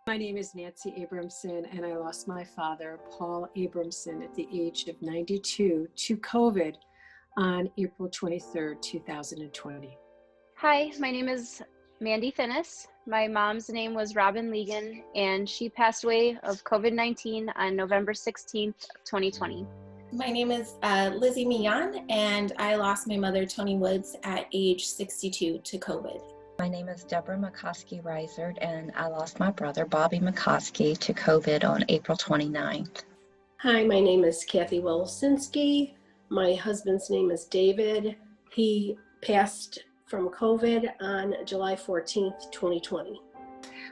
My name is Nancy Abramson, and I lost my father, Paul Abramson, at the age of 92 to COVID on April 23rd, 2020. Hi, my name is Mandy Finnis. My mom's name was Robin Legan, and she passed away of COVID-19 on November 16th, 2020. My name is Lizi Millan, and I lost my mother, Toni Woods, at age 62 to COVID. My name is Debra McCoskey-Reisert, and I lost my brother, Bobby McCoskey, to COVID on April 29th. Hi, my name is Kathy Weilosinki. My husband's name is David. He passed from COVID on July 14th, 2020.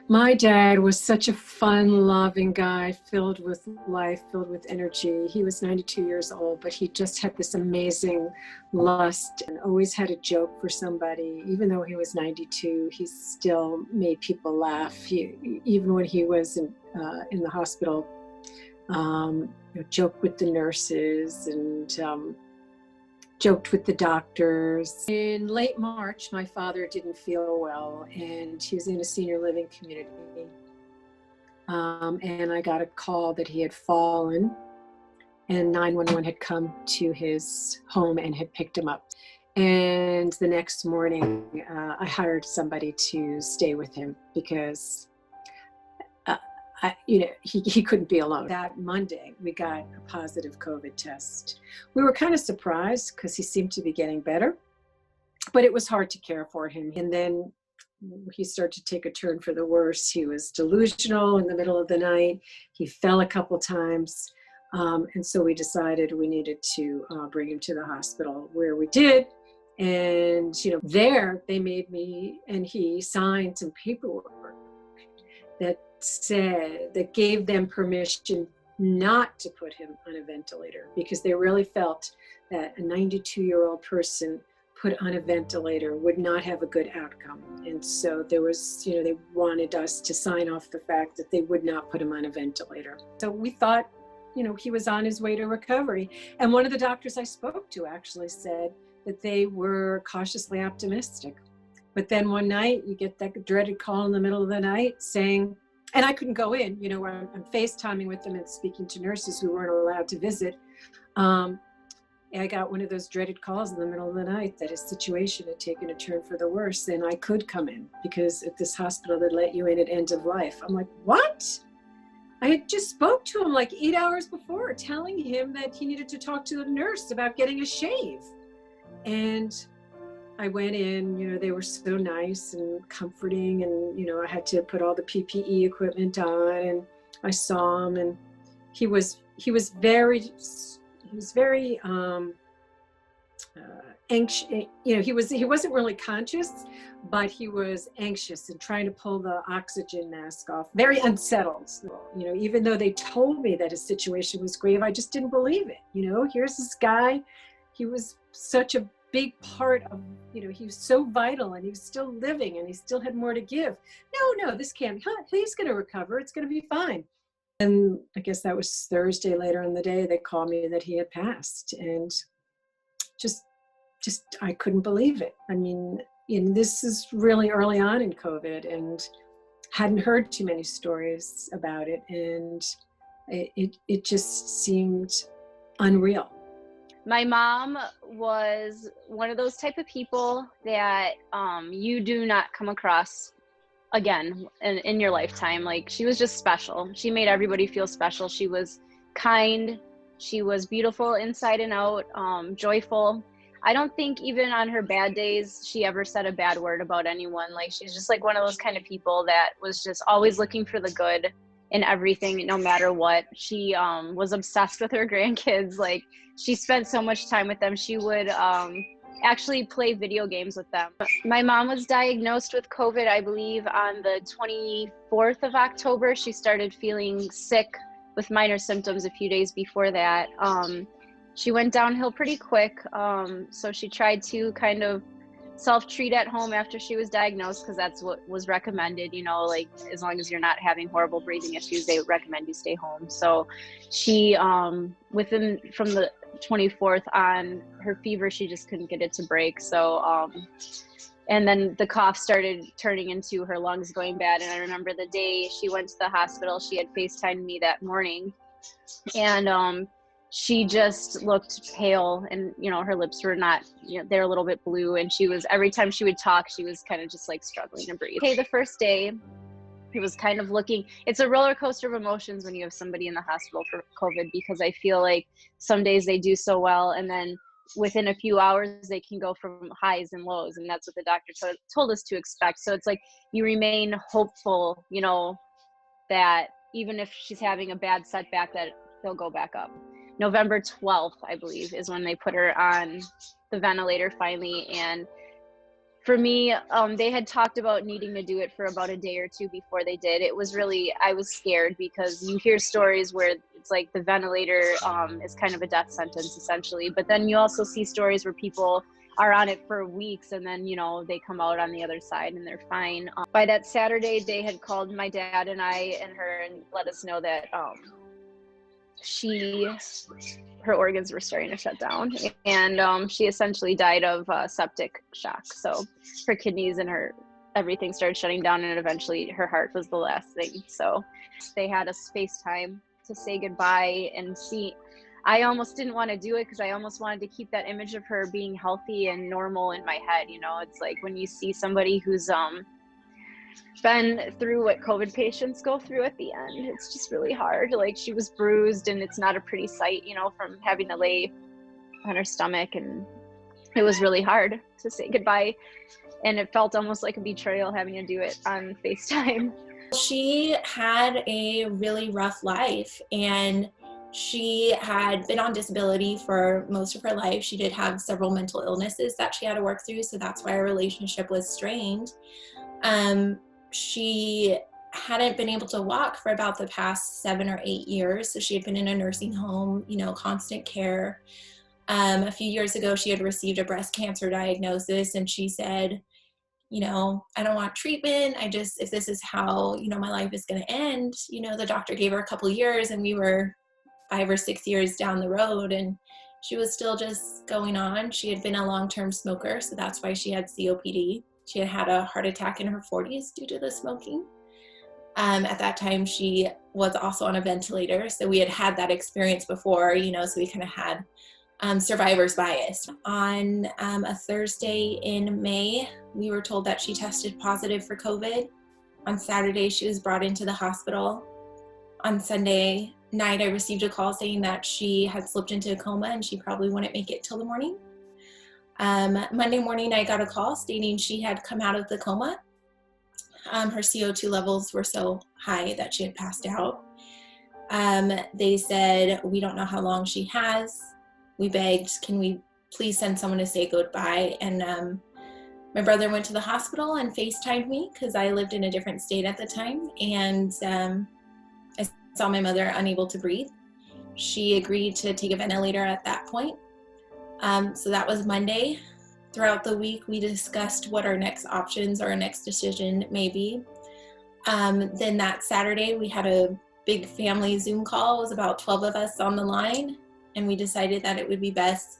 My dad was such a fun, loving guy, filled with life, filled with energy. He was 92 years old, but he just had this amazing lust and always had a joke for somebody. Even though he was 92, he still made people laugh. Even when he was in the hospital, joked with the nurses and joked with the doctors. In late March, my father didn't feel well, and he was in a senior living community. And I got a call that he had fallen, and 911 had come to his home and had picked him up. And the next morning, I hired somebody to stay with him because he couldn't be alone. That Monday, we got a positive COVID test. We were kind of surprised because he seemed to be getting better, but it was hard to care for him. And then he started to take a turn for the worse. He was delusional in the middle of the night. He fell a couple times. And so we decided we needed to bring him to the hospital, where we did. And, there they made me and he signed some paperwork that gave them permission not to put him on a ventilator, because they really felt that a 92-year-old person put on a ventilator would not have a good outcome. And so there was, they wanted us to sign off the fact that they would not put him on a ventilator. So we thought, he was on his way to recovery. And one of the doctors I spoke to actually said that they were cautiously optimistic. But then one night you get that dreaded call in the middle of the night saying, and I couldn't go in, I'm FaceTiming with them and speaking to nurses who weren't allowed to visit. I got one of those dreaded calls in the middle of the night that his situation had taken a turn for the worse, and I could come in because at this hospital they'd let you in at end of life. I'm like, what? I had just spoke to him like 8 hours before, telling him that he needed to talk to the nurse about getting a shave. And I went in, they were so nice and comforting, and, I had to put all the PPE equipment on, and I saw him, and he was very anxious. He wasn't really conscious, but he was anxious and trying to pull the oxygen mask off, very unsettled. Even though they told me that his situation was grave, I just didn't believe it. Here's this guy, he was such a big part of, he was so vital, and he was still living, and he still had more to give. No, this can't, he's going to recover. It's going to be fine. And I guess that was Thursday. Later in the day, they called me that he had passed, and just I couldn't believe it. I mean, this is really early on in COVID, and hadn't heard too many stories about it, and it just seemed unreal. My mom was one of those type of people that you do not come across again in your lifetime. Like, she was just special. She made everybody feel special. She was kind. She was beautiful inside and out, joyful. I don't think even on her bad days, she ever said a bad word about anyone. Like, she's just like one of those kind of people that was just always looking for the good in everything, no matter what. She was obsessed with her grandkids. Like, she spent so much time with them. She would actually play video games with them. My mom was diagnosed with COVID, I believe, on the 24th of October. She started feeling sick with minor symptoms a few days before that. She went downhill pretty quick. So she tried to kind of self-treat at home after she was diagnosed, because that's what was recommended, like, as long as you're not having horrible breathing issues, they recommend you stay home. So she, from 24th on her fever. She just couldn't get it to break. So, and then the cough started turning into her lungs going bad. And I remember the day she went to the hospital, she had FaceTimed me that morning, and she just looked pale, and, you know, her lips were not, you know, they're a little bit blue. And she was, every time she would talk, she was kind of just like struggling to breathe. Okay, the first day, it was kind of looking, it's a roller coaster of emotions when you have somebody in the hospital for COVID, because I feel like some days they do so well, and then within a few hours they can go from highs and lows, and that's what the doctor told us to expect. So it's like you remain hopeful, you know, that even if she's having a bad setback, that they'll go back up. November 12th, I believe, is when they put her on the ventilator finally. And for me, they had talked about needing to do it for about a day or two before they did. It was really, I was scared, because you hear stories where it's like the ventilator is kind of a death sentence essentially. But then you also see stories where people are on it for weeks, and then, you know, they come out on the other side and they're fine. By that Saturday, they had called my dad and I and her and let us know that her organs were starting to shut down, and she essentially died of septic shock. So her kidneys and her everything started shutting down, and eventually her heart was the last thing. So they had us FaceTime to say goodbye and see. I almost didn't want to do it because I almost wanted to keep that image of her being healthy and normal in my head. You know, it's like when you see somebody who's been through what COVID patients go through at the end, it's just really hard. Like, she was bruised, and it's not a pretty sight, you know, from having to lay on her stomach, and it was really hard to say goodbye, and it felt almost like a betrayal having to do it on FaceTime. She had a really rough life, and she had been on disability for most of her life. She did have several mental illnesses that she had to work through, so that's why our relationship was strained. She hadn't been able to walk for about the past 7 or 8 years. So she had been in a nursing home, you know, constant care. A few years ago, she had received a breast cancer diagnosis, and she said, you know, I don't want treatment. If this is how, you know, my life is going to end, you know, the doctor gave her a couple years, and we were 5 or 6 years down the road, and she was still just going on. She had been a long-term smoker, so that's why she had COPD. She had had a heart attack in her 40s due to the smoking. At that time, she was also on a ventilator. So we had had that experience before, you know, so we kind of had survivor's bias. On a Thursday in May, we were told that she tested positive for COVID. On Saturday, she was brought into the hospital. On Sunday night, I received a call saying that she had slipped into a coma and she probably wouldn't make it till the morning. Monday morning, I got a call stating she had come out of the coma. Her CO2 levels were so high that she had passed out. They said, we don't know how long she has. We begged, can we please send someone to say goodbye? And my brother went to the hospital and FaceTimed me because I lived in a different state at the time. And I saw my mother unable to breathe. She agreed to take a ventilator at that point. So that was Monday. Throughout the week, we discussed what our next options or our next decision may be. Then that Saturday, we had a big family Zoom call. It was about 12 of us on the line, and we decided that it would be best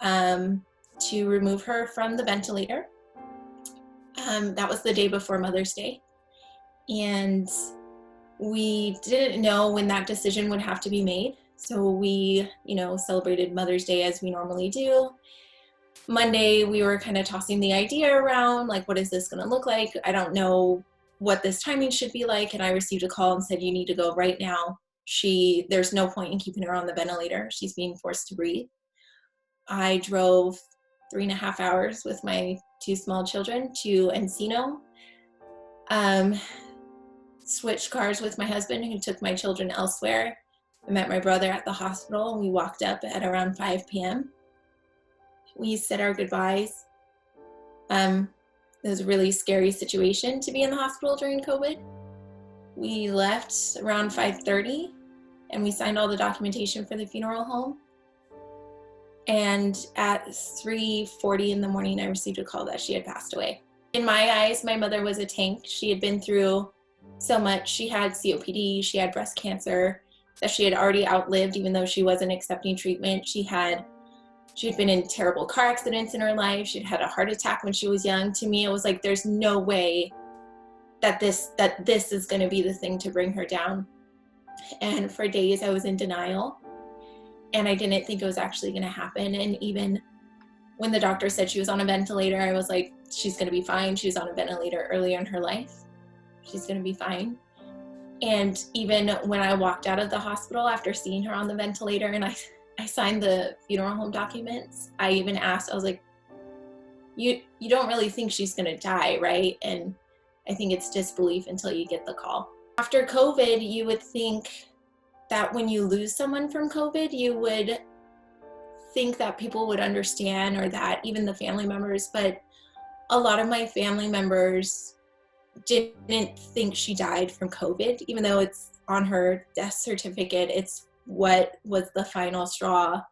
to remove her from the ventilator. That was the day before Mother's Day. And we didn't know when that decision would have to be made. So we, you know, celebrated Mother's Day as we normally do. Monday, we were kind of tossing the idea around, like, what is this going to look like? I don't know what this timing should be like. And I received a call and said, you need to go right now. There's no point in keeping her on the ventilator. She's being forced to breathe. I drove 3.5 hours with my 2 small children to Encino. Switched cars with my husband, who took my children elsewhere. I met my brother at the hospital, and we walked up at around 5 p.m. We said our goodbyes. It was a really scary situation to be in the hospital during COVID. We left around 5:30, and we signed all the documentation for the funeral home. And at 3:40 in the morning, I received a call that she had passed away. In my eyes, my mother was a tank. She had been through so much. She had COPD, she had breast cancer, that she had already outlived, even though she wasn't accepting treatment. She had been in terrible car accidents in her life. She'd had a heart attack when she was young. To me, it was like, there's no way that this is going to be the thing to bring her down. And for days I was in denial, and I didn't think it was actually going to happen. And even when the doctor said she was on a ventilator, I was like, she's going to be fine. She was on a ventilator earlier in her life. She's going to be fine. And even when I walked out of the hospital after seeing her on the ventilator and I signed the funeral home documents, I even asked, I was like, you don't really think she's going to die, right? And I think it's disbelief until you get the call. After COVID, you would think that when you lose someone from COVID, you would think that people would understand, or that even the family members, but a lot of my family members didn't think she died from COVID, even though it's on her death certificate. It's what was the final straw.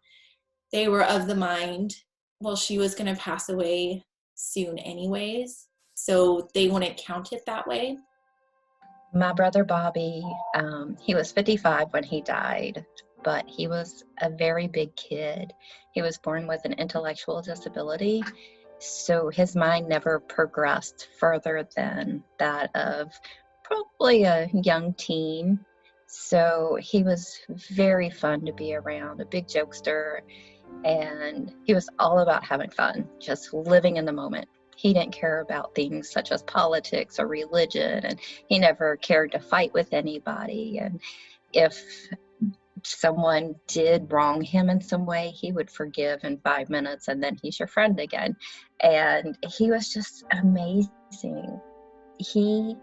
They were of the mind, well, she was going to pass away soon anyways, so they wouldn't count it that way. My brother Bobby, he was 55 when he died, but he was a very big kid. He was born with an intellectual disability, so his mind never progressed further than that of probably a young teen. So he was very fun to be around, a big jokester, and he was all about having fun, just living in the moment. He didn't care about things such as politics or religion, and he never cared to fight with anybody. And if someone did wrong him in some way, he would forgive in 5 minutes, and then he's your friend again. And he was just amazing. He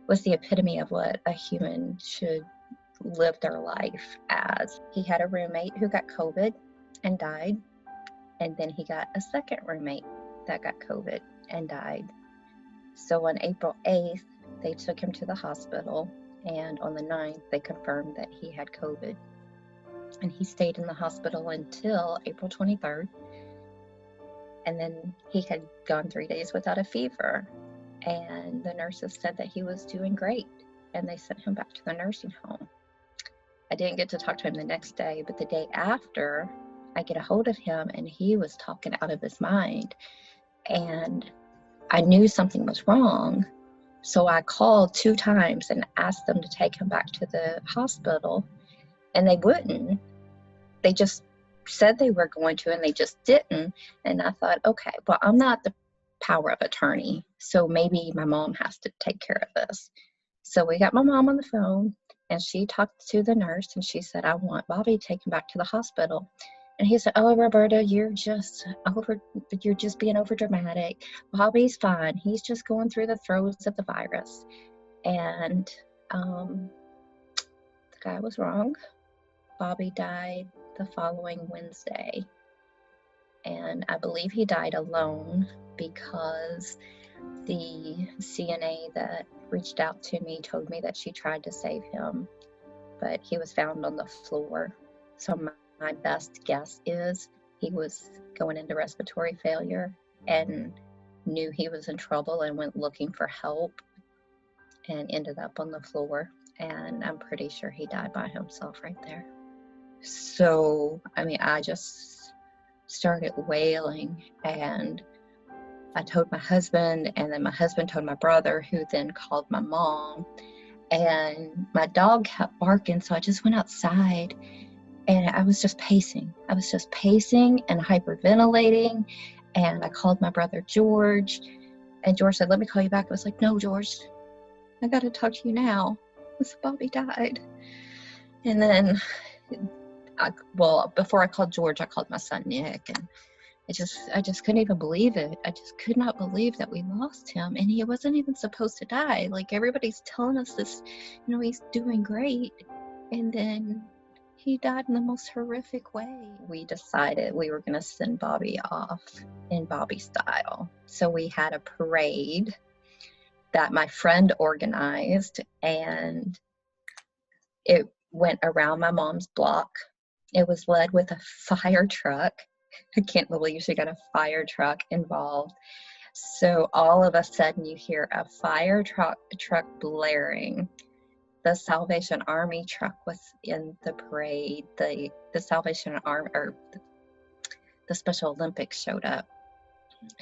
was the epitome of what a human should live their life as. He had a roommate who got COVID and died, and then he got a second roommate that got COVID and died. So on April 8th, they took him to the hospital, and on the 9th, they confirmed that he had COVID. And he stayed in the hospital until April 23rd. And then he had gone 3 days without a fever. And the nurses said that he was doing great, and they sent him back to the nursing home. I didn't get to talk to him the next day, but the day after, I get a hold of him, and he was talking out of his mind. And I knew something was wrong, so I called 2 times and asked them to take him back to the hospital, and they wouldn't. They just said they were going to, and they just didn't. And I thought, okay, well, I'm not the power of attorney, so maybe my mom has to take care of this. So we got my mom on the phone, and she talked to the nurse, and she said, I want Bobby taken back to the hospital. And he said, oh, Roberta, you're just being over dramatic. Bobby's fine. He's just going through the throes of the virus. And the guy was wrong. Bobby died the following Wednesday. And I believe he died alone because the CNA that reached out to me told me that she tried to save him, but he was found on the floor. So my best guess is he was going into respiratory failure and knew he was in trouble and went looking for help and ended up on the floor. And I'm pretty sure he died by himself right there. So, I mean, I just started wailing, and I told my husband, and then my husband told my brother, who then called my mom, and my dog kept barking. So I just went outside, and I was just pacing. I was just pacing and hyperventilating. And I called my brother, George, and George said, let me call you back. I was like, no, George, I got to talk to you now. I said, Bobby died. And then, before I called George, I called my son, Nick, and I just couldn't even believe it. I just could not believe that we lost him, and he wasn't even supposed to die. Like, everybody's telling us this, he's doing great, and then he died in the most horrific way. We decided we were going to send Bobby off in Bobby style. So we had a parade that my friend organized, and it went around my mom's block. It was led with a fire truck. I can't believe she got a fire truck involved. So all of a sudden you hear a fire truck blaring, the Salvation Army truck was in the parade. The Salvation Army, or the Special Olympics showed up.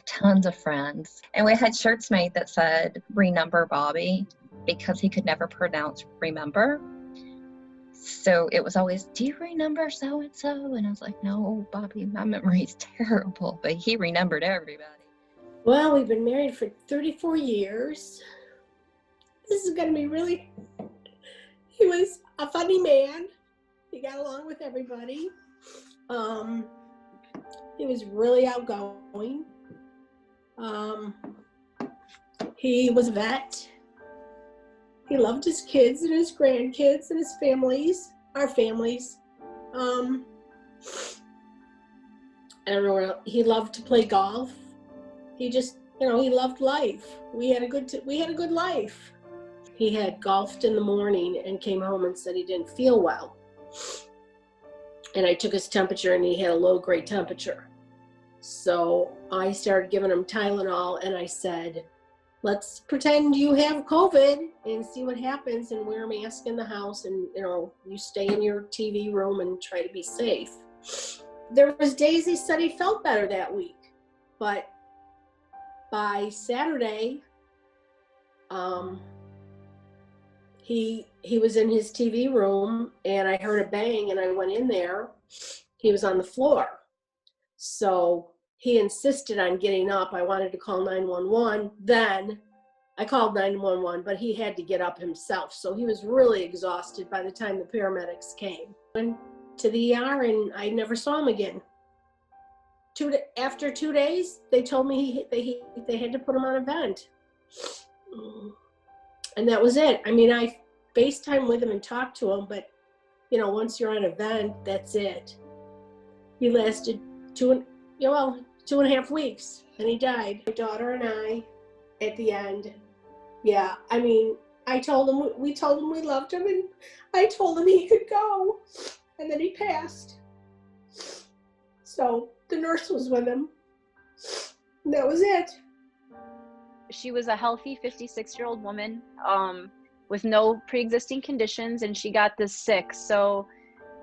Tons of friends. And we had shirts made that said, "Remember Bobby," because he could never pronounce remember. So it was always, "Do you remember so-and-so?" And I was like, "No, Bobby, my memory's terrible." But he remembered everybody. Well, we've been married for 34 years. This is going to be really... He was a funny man. He got along with everybody. He was really outgoing. He was a vet. He loved his kids and his grandkids and his families, our families. I don't know, he loved to play golf. He just, he loved life. We had a good life. He had golfed in the morning and came home and said he didn't feel well. And I took his temperature and he had a low-grade temperature. So I started giving him Tylenol and I said, "Let's pretend you have COVID and see what happens, and wear a mask in the house, and you stay in your TV room and try to be safe." There was days he said he felt better that week, but by Saturday, he was in his TV room and I heard a bang and I went in there. He was on the floor. So he insisted on getting up. I wanted to call 911. Then I called 911, but he had to get up himself. So he was really exhausted by the time the paramedics came. Went to the ER and I never saw him again. After 2 days, they told me they had to put him on a vent. And that was it. I mean, I FaceTime with him and talked to him, but once you're on a vent, that's it. He lasted 2.5 weeks and he died. My daughter and I, at the end, yeah, I mean, we told him we loved him, and I told him he could go, and then he passed. So the nurse was with him. And that was it. She was a healthy 56-year-old woman with no pre-existing conditions, and she got this sick. So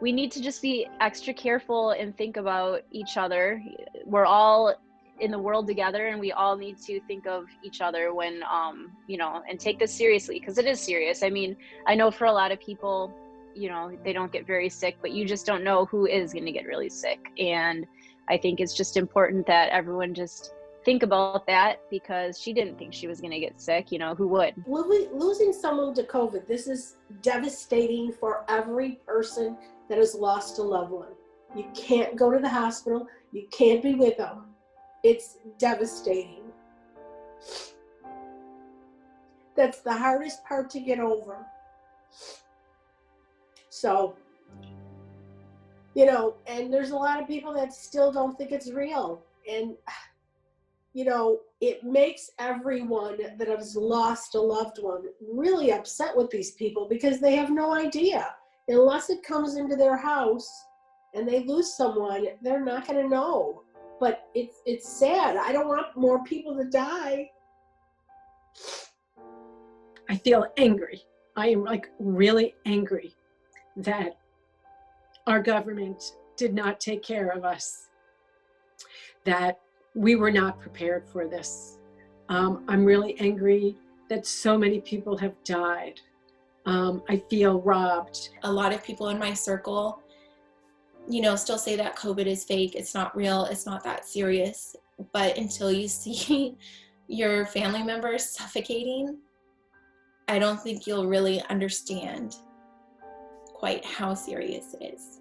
we need to just be extra careful and think about each other. We're all in the world together, and we all need to think of each other when, and take this seriously, because it is serious. I mean, I know for a lot of people, they don't get very sick, but you just don't know who is going to get really sick. And I think it's just important that everyone just think about that, because she didn't think she was going to get sick. Who would? Losing someone to COVID, this is devastating for every person that has lost a loved one. You can't go to the hospital. You can't be with them. It's devastating. That's the hardest part to get over. So, and there's a lot of people that still don't think it's real. And, it makes everyone that has lost a loved one really upset with these people, because they have no idea. Unless it comes into their house and they lose someone, they're not going to know. But it's sad. I don't want more people to die. I feel angry. I am really angry that our government did not take care of us, that we were not prepared for this. I'm really angry that so many people have died. I feel robbed. A lot of people in my circle, still say that COVID is fake. It's not real. It's not that serious. But until you see your family members suffocating, I don't think you'll really understand quite how serious it is.